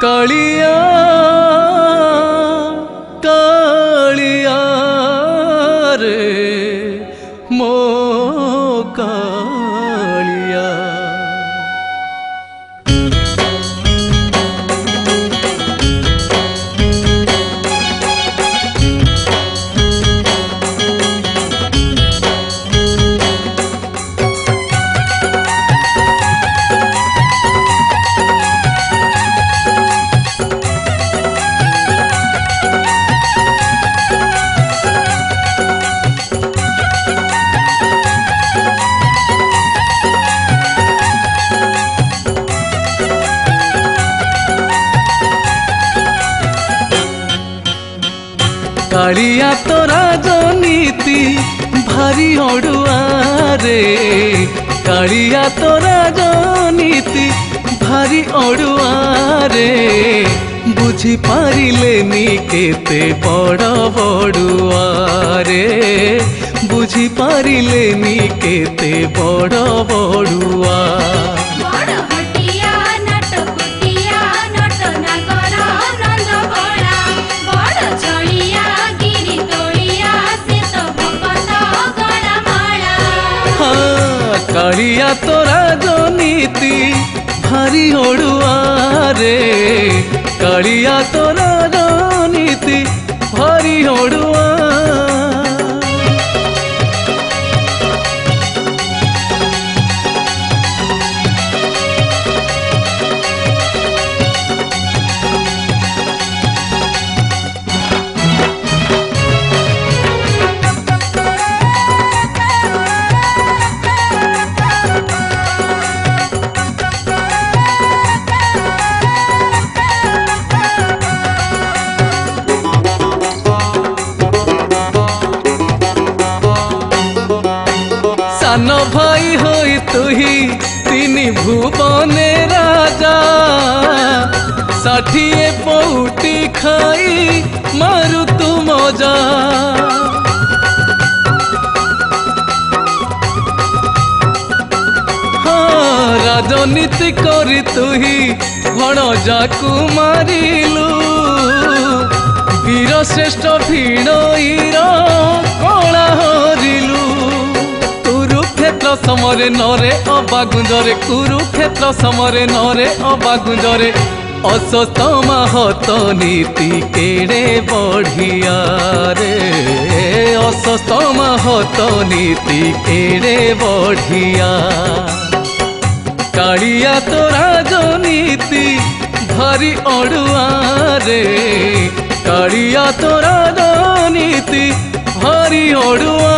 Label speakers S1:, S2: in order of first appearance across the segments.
S1: कालिया कालिया रे मो कालिया। कालिया तो राजनीति भारी अड़ुआ रे, कालिया तो राजनीति भारी अड़ुआ रे, बुझी पारिलेनी केते बड़ बड़ुआ रे, बुझी पारिलेनी केते बड़ बड़ुआ। कालिया तो राजनीति भारी अड़ुआ रे, कालिया तो राजनीति भारी अड़ुआ। सान भाई होई तुही तीन भुवने राजा, 60 पौटी खाई मारु तू मजा। हाँ राजनीति करी तुही भणजा कुमारिलु, वीर श्रेष्ठ भीड़ईर कला हरिलु। कुरुक्षेत्र समरे नरे अबा गुंजरे, कुरुक्षेत्र समरे नरे अबा गुंजरे, असतमा हत नीति केड़े बढ़िया रे, असतमा हत नीति केड़े बढ़िया। कालिया तो राजनीति भारी अड़ुआ रे, कालिया तो राजनीति भारी अड़ुआ।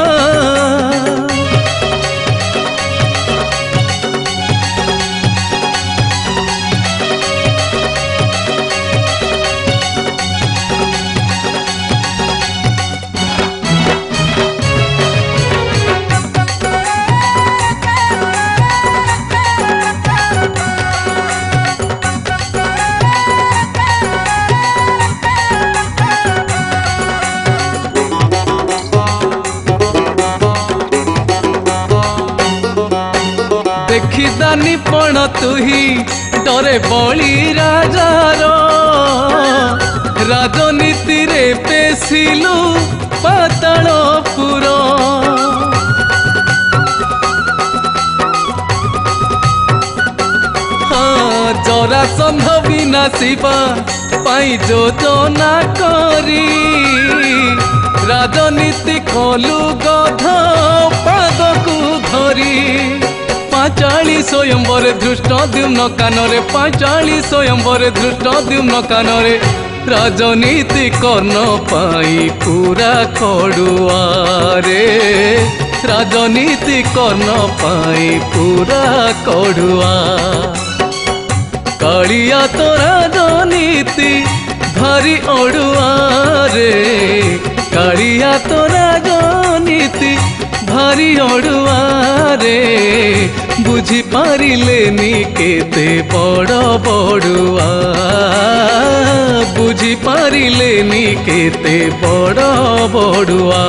S1: देखी दानी पण तुही डरे बली राजार, राजनीति रे पेशिलु पातालपुर। हाँ जरासंध विनाशिबा पाई योजना करी, राजनीति कलु गध पादकु धरी। पांचाली स्वयंवर धृष्ट द्युम्न कानरे, पांचाली स्वयंवर धृष्ट द्युम्न कानरे, राजनीति कर्ण पाई पूरा खड़ुआ रे, राजनीति कर्ण पाई पूरा खड़ुआ। कालिया तो राजनीति भारी अड़ुआ रे, कालिया तो राजनीति भारी अड़ुआ रे, बुझी पारिलेनी केते बड़ बड़ुआ, बुझी पारिलेनी केते बड़ बड़ुआ।